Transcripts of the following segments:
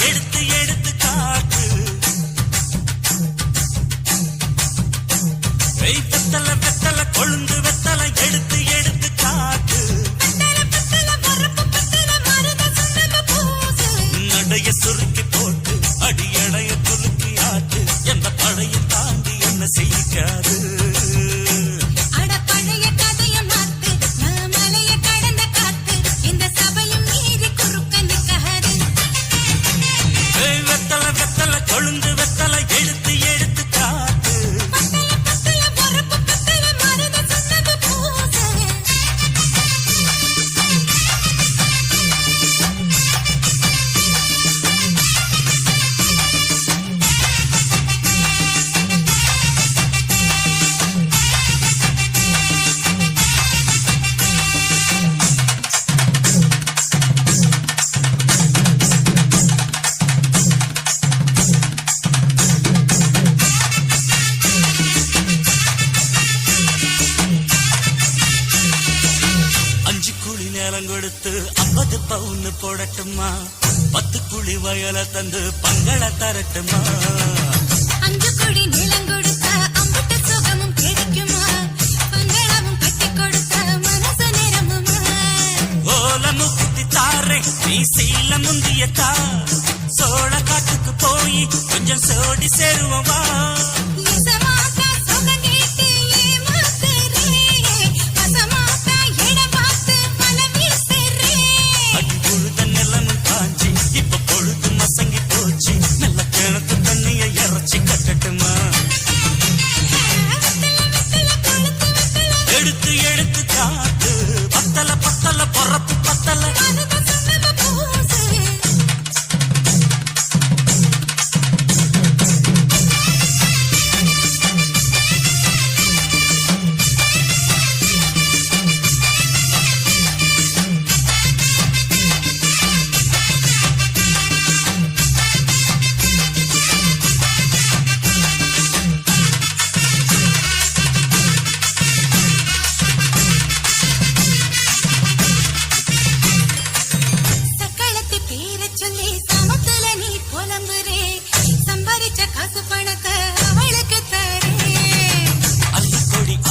எடுத்து எடுத்து காட்டு. வெத்தல வெத்தல கொழுந்து வெத்தல எடுத்து எடுத்து காட்டு. நடைய சுருக்கி போட்டு அடியடைய துலுக்கி ஆட்டு. எந்த பழையும் தாண்டி என்ன செய்யாது. கொழுந்து வெத்தலை எடுத்து எடுத்து காட்டு. கொடுத்து 50 பவுன் போடட்டுமா? 10 குழி வயல தந்து பங்கள தரட்டுமா? 5 குழி நிலம் கொடுத்த அம்புட்ட சுகமும் கிடைக்குமா? பங்களமும் கட்டி கொடுத்த மனசு நிரம்புமா? ஓலமு குத்தி தாரே நீ சீல முந்தியத்தா. சோழ காட்டுக்கு போய் கொஞ்சம் சோடி சேருவா. எடுத்து எடுத்து காட்டு. பத்தல பத்தல பொறப்பு பத்தல.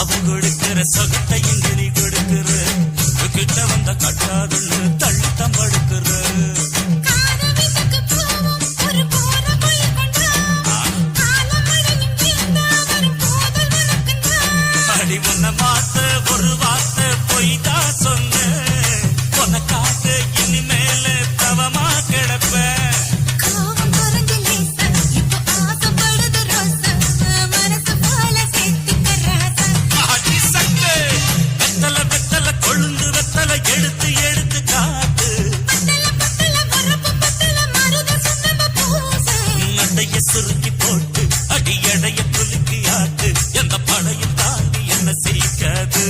அவன் கொடுக்கிற சொகத்தை இங்கு நீ கொடுக்கிற. கிட்ட வந்த கட்டாதுன்னு தள்ளித்தம் படுக்கிற. அடி உன்ன மாத்த ஒரு வார்த்தை பொய்தா சொன்ன. உனக்காக இனிமேல தவமா கிடப்ப. கொழுந்து வெத்தலை எடுத்து எடுத்து காட்டு. நடைய சுருக்கி போட்டு அடியடைய துலுக்கி ஆட்டு. எந்த பழையும் தாண்டி என்ன செய்யாது.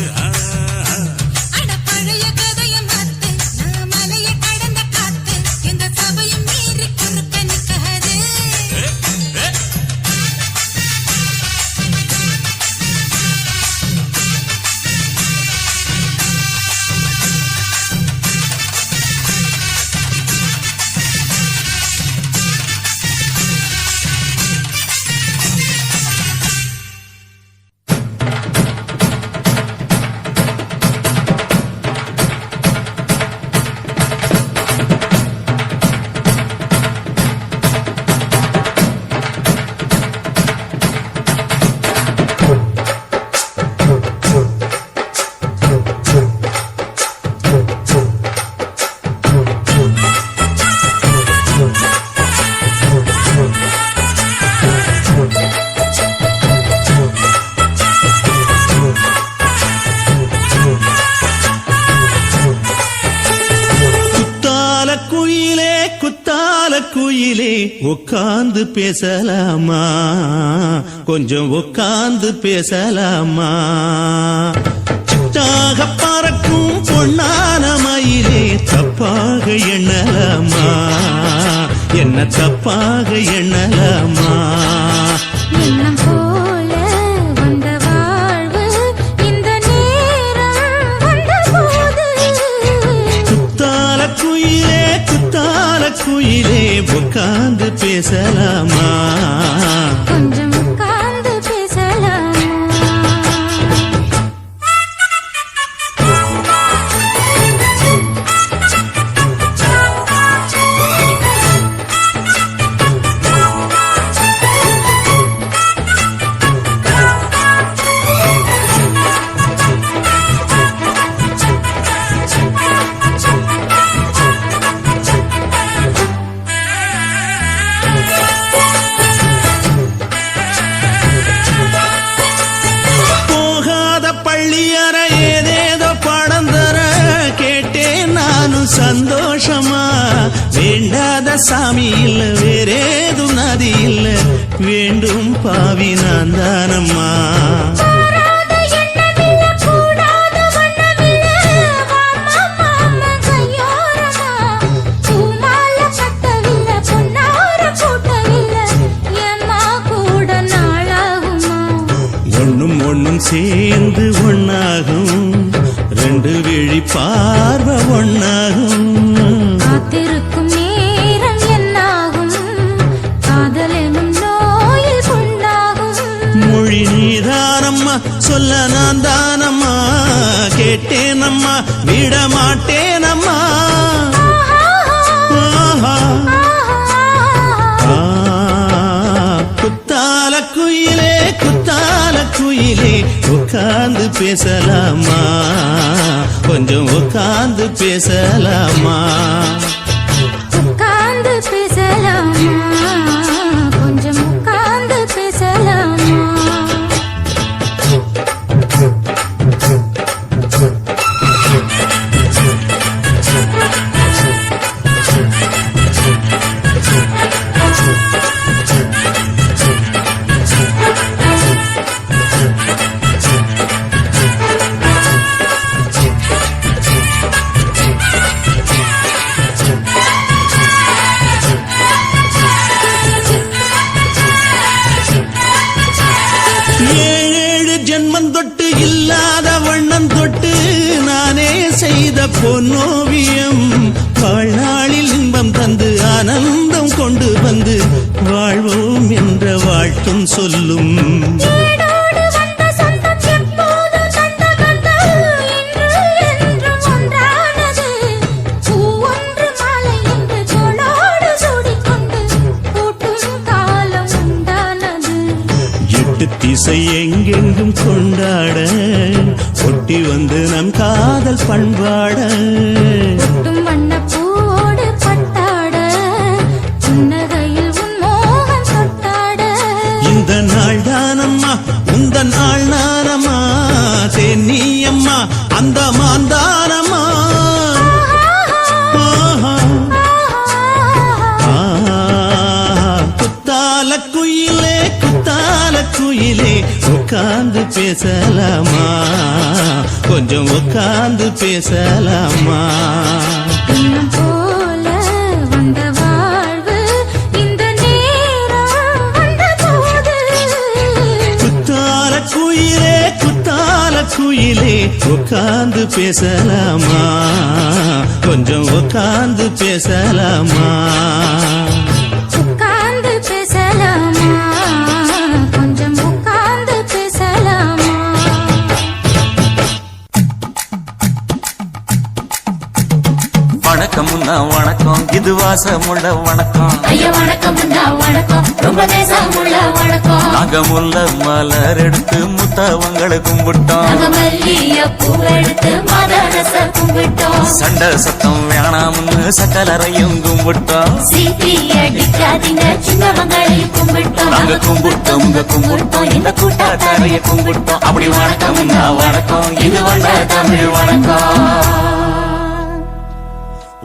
குயிலே உட்கார்ந்து பேசலாமா? கொஞ்சம் உட்கார்ந்து பேசலாமா? சிட்டாக பறக்கும் பொன்னான மயிலே தப்பாக எண்ணலாமா? என்ன தப்பாக எண்ணலாமா? குயிலே உட்கார்ந்து பேசலாமா கொஞ்சம் உட்கார்ந்து பேசலாமா பள்ளியற ஏதேதோ பாடம் தர கேட்டேன் நானும் சந்தோஷமா வேண்டாத சாமி இல்ல வேறேதும் நதி இல்ல வேண்டும் பாவி நான் தானம்மா ஒண்ணும் சேர்ந்து ஒண்ணாகும் ரெண்டு விழி பார்வை ஒண்ணாகும் காத்திருக்கும் நேரம் என்னாகும் காதல் எனும் நோயில் கொண்டாகும் மொழி நீதானம்மா சொல்ல நான் தானம்மா கேட்டேனம்மா விட மாட்டேனம்மா குத்தால குயிலே குத்தால குயிலே உட்கார்ந்து பேசலாமா கொஞ்சம் உட்கார்ந்து பேசலாமா உட்கார்ந்து பேசலாமா கொஞ்சம் உட்கார்ந்து பேசலாமா ஏழு ஜென்மம் தொட்டு இல்லாத வண்ணம் தொட்டு நானே செய்த பொன்னோவியம் வாழ்நாளில் இன்பம் தந்து ஆனந்தம் கொண்டு வந்து வாழ்வோம் என்ற வாழ்த்தும் சொல்லும் திசை எங்கெங்கும் கொண்டாட ஒட்டி வந்து நம் காதல் பண்பாட வண்ண பூவோடு பட்டாட புன்னகையில் உன் மோகம் தொட்டாட இந்த நாள் தானம்மா உந்த நாள் நானம்மா தென்னி அம்மா அந்த மாந்தானம்மா குத்தால குயிலே குத்தால குயிலே உட்கார்ந்து பேசலாமா கொஞ்சம் உட்கார்ந்து பேசலாமா இன்னும் போல வந்த வாழ்வு இந்த நேரம் வந்த போது குத்தால குயிலே குத்தால குயிலே உட்கார்ந்து பேசலாமா கொஞ்சம் உட்கார்ந்து பேசலாமா உட்கார்ந்து பேசலாமா கொஞ்சம் உட்கார்ந்து பேசலாமா வணக்கம்னா வணக்கம் இது வாசமுள்ள வணக்கம் ஐயா வணக்கம் வணக்கம் ரொம்ப தேசமுள்ள வணக்கம் நாங்க முல்ல மலர் எடுத்து முத்தவங்களை கும்பிட்டோம் மல்லிய பூவெடுத்து மதரச கும்பிட்டோம் சண்டை சத்தம் வேணாம்னு சக்கலரையும் கும்பிட்டோம் சீட்டி அடிக்காதீங்க சின்னவங்களை கும்பிட்டோம் நாங்க கும்பிட்டோம் கும்பிட்டோம் இந்த கூட்டாத்தாரைய கும்பிட்டோம் அப்படி வணக்கம்னா வணக்கம் இது வந்த தமிழ் வணக்கம்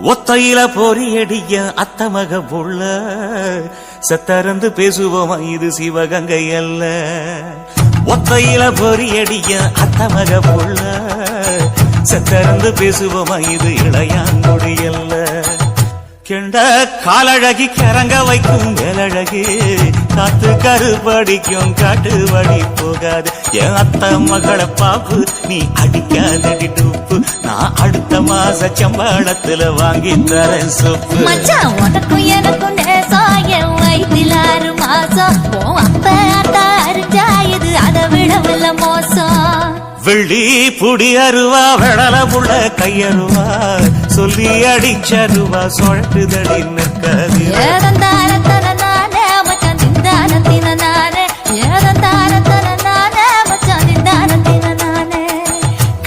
ஒத்தையில பொறியடிய அத்தமக புள்ள சத்தறந்து பேசுவோமா இது சிவகங்கை அல்ல ஒத்தையில பொறியடிய அத்தமக புள்ள சத்தறந்து பேசுவோமா இது இளையாங்குடி அல்ல கெண்ட காலழகி கிறங்க வைக்கும் மேலழகு காத்து கருபடிக்கும் காட்டு வழி போகாது என் அத்த மகளை பாப்பு நீ அடிக்காதடி டூப்பு நான் அடுத்த மாச சம்பளத்துல வாங்கி தரேன் சொப்பு மச்சான் உனக்கும் எனக்கும் மாசம் என் வயிற்றில் 6 மாசம் உன் அப்ப அத்தா அரிஞ்சா இது அதை விடவில்ல மோசம் வெள்ளி புடி அருவா வெடல புள்ள கையருவா சொல்லி அடிச்சருவா சொழட்டுதடி நிற்காது ஏதந்தாரத்தன நானே மச்சான் திந்தானத்தின நானே ஏதந்தாரத்தன நானே மச்சான் திந்தானத்தின நானே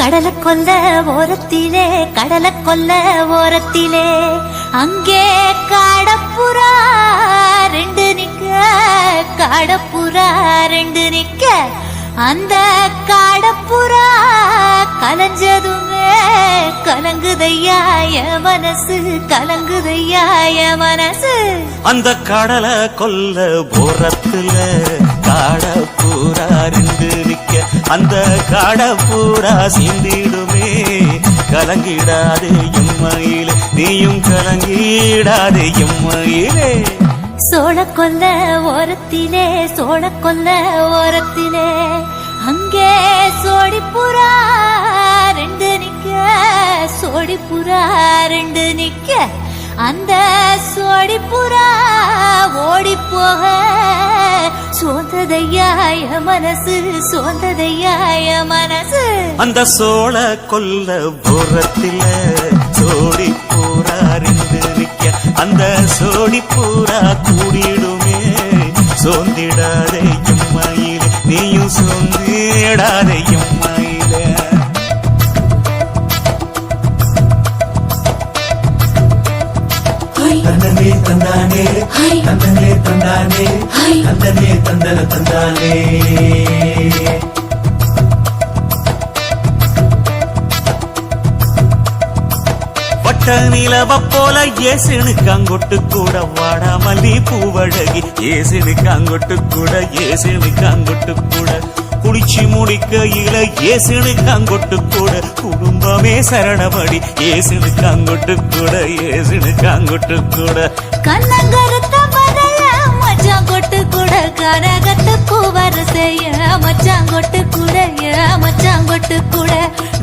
கடலை கொல்ல ஓரத்திலே அங்கே காடப்புறா 2 நிக்க அந்த காடப்புறா கலஞ்சதுமே கலங்குதையா என் மனசு அந்த கடலை கொல்ல போரத்துல காடப்பூரா 2 நிக்க அந்த காடப்பூரா சிந்திடுமே கலங்கிடாதே எம்மையிலே நீயும் கலங்கிடாதே எம்மையிலே சோழக்கொல்ல ஓரத்திலே அங்கே சோடிப்புறா 2 நிக்க அந்த சோடிப்புறா ஓடி போக சோந்ததையாய மனசு அந்த சோழ கொல்ல புறத்தில சோடி பூரா 2 நிக்க அந்த சோடி பூரா கூடிடுமே சோந்திடாதே எம்மையிலே நீயும் சோந்திடாதே எம்மையிலே தந்தனே தந்தானே தந்தனே தந்தானே தந்தனே தந்தன தந்தானே வட்ட நிலவ போல ஏசினுக்காங்கொட்டு கூட வாடாமல்லி பூவழகி ஏசினுக்காங்கொட்டு கூட குடிச்சு முடிக்கையில ஏசினுக்காங்கொட்டு கூட குடும்பமே சரணமடி ஏசினுக்காங்கொட்டு கூட கண்ணங்கருத்த பறைய மச்சாங்கொட்டு கூட கரகத்து பூவரசைய மச்சாங்கொட்டு கூட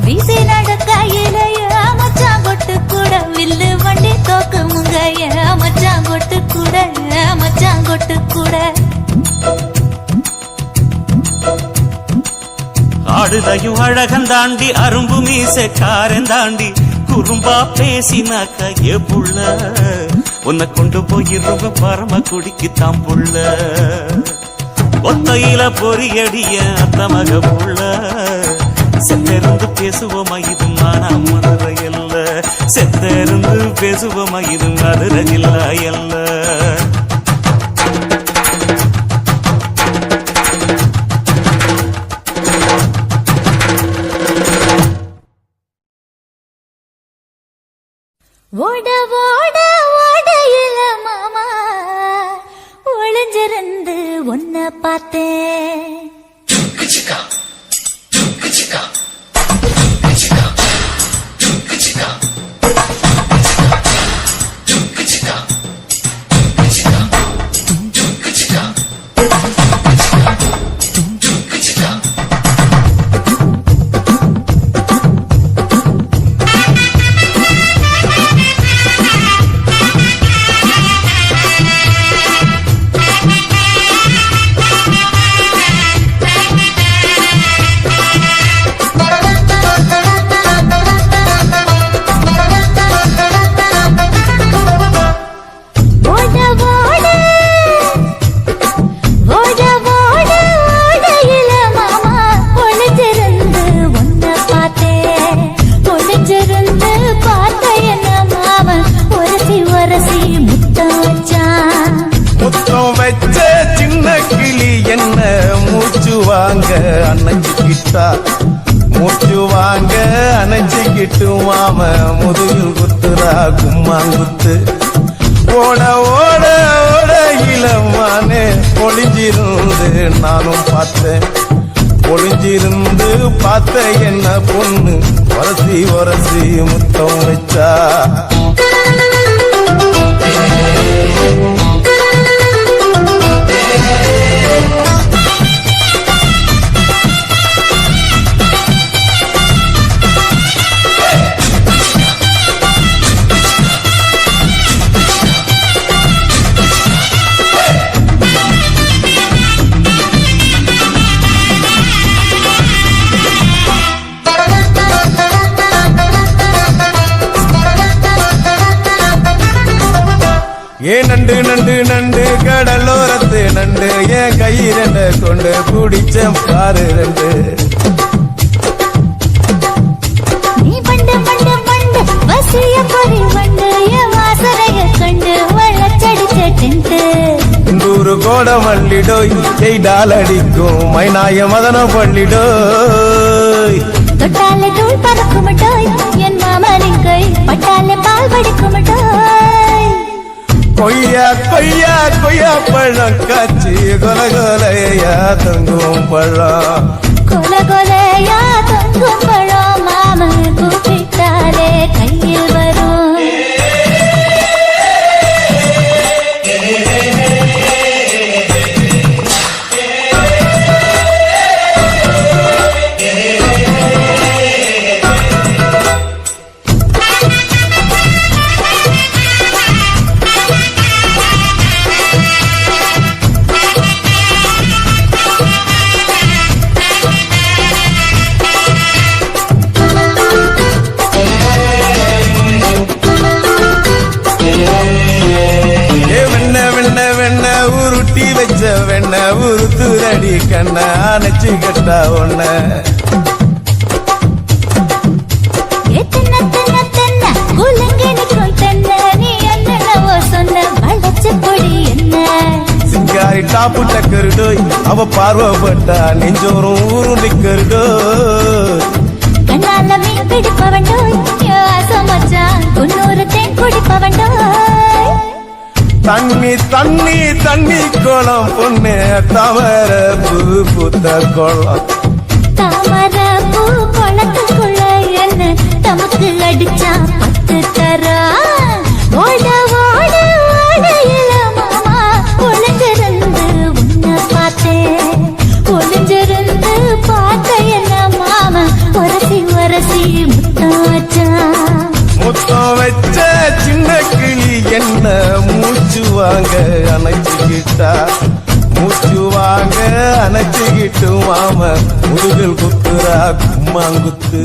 வீசி நடக்கையிலைய மச்சாங்கொட்டு கூட வில்லு வண்டி தோக்கு முங்கைய மச்சாங்கொட்டு கூட ஆடுதையும் அழகந்தாண்டி அரும்பு மீசக்காரன் தாண்டி குறும்பா பேசினாக்க ஏ புள்ள உன்னை கொண்டு போயிருவ பரம குடிக்கு தான் புள்ள ஒத்தையில பொறியடிய அத்த மக புள்ள செத்திருந்து பேசுவோமா இது மானா மதுரை அல்ல செத்திருந்து பேசுவோமா இது மதுரை ஜில்லா அல்ல ஓடையில மாமா ஒளிஞ்சிருந்து ஒன்ன பார்த்தேன் மூச்சு வாங்க அணைச்சிக்கிட்டு மாம முதுகில் குத்துறா கும்மாங்குத்து ஓட ஓட ஓட இளமானே ஒளிஞ்சிருந்து நானும் பார்த்தேன் ஒளிஞ்சிருந்து பார்த்த என்ன பொண்ணு வரசி வரசி முத்தம் வச்சா ஏன் நண்டு நண்டு நண்டு கடலோரத்து நண்டு என் கை ரெண்ட கொண்டு பிடிச்ச பாரு ரெண்டு நீ பண்டு பண்டு பண்டு வசிய பொறி வண்டு என் வாசனைய கண்டு வள்ளச்சடிச்ச டென்ட் நூறு கோட மல்லிடோய் செய்தால் அடிக்கும் மைனாய மதன பள்ளிடோய் தொட்டாலே தூள் பறக்குமட்டோய் என் மாமனின் கை பட்டாலே பால் வடிக்குமட்டோய் கொய்யா கொய்யா கொய்யா பழம் காய்ச்சி கொல கொலையா தங்கும் பழம் கொல கொலையா தொங்கும் பழம் மாமன் கூப்பிட்டாலே கையில் வரும் உருட்டி வச்ச வெண்ண உருத்துரடி கண்ண அணைச்சு கட்டா ஒன்ன சிங்காரி டாப்பு டக்கருடோய் அவ பார்வப்பட்டா நெஞ்சோறும் ஊரும் நிக்கருடோய் கண்ணால மீன் பிடிப்பவண்டோய் ஆசமச்சான் குன்னூறு தேன் குடிப்பவண்டோய் தண்ணி தண்ணி தண்ணி கோலம் பொண்ணு தாமர பூ பூத்த கோலம் தாமர பூ குளத்துக்குள்ள என்ன தமக்கு அடிச்சா பத்து தரா ஓட ஓட ஓடையில மாமா ஒளிஞ்சிருந்து உன்னை பார்த்தேன் ஒளிஞ்சிருந்து பார்த்த என்ன மாமா உரசி உரசி முத்தம் வச்சா முத்தம் வச்ச சின்ன கிளி என்ன மூச்சு வாங்க அணைச்சுக்கிட்டா மூச்சு வாங்க அணைச்சுக்கிட்டு மாம முதுகில் குத்துரா கும்மாங்குத்து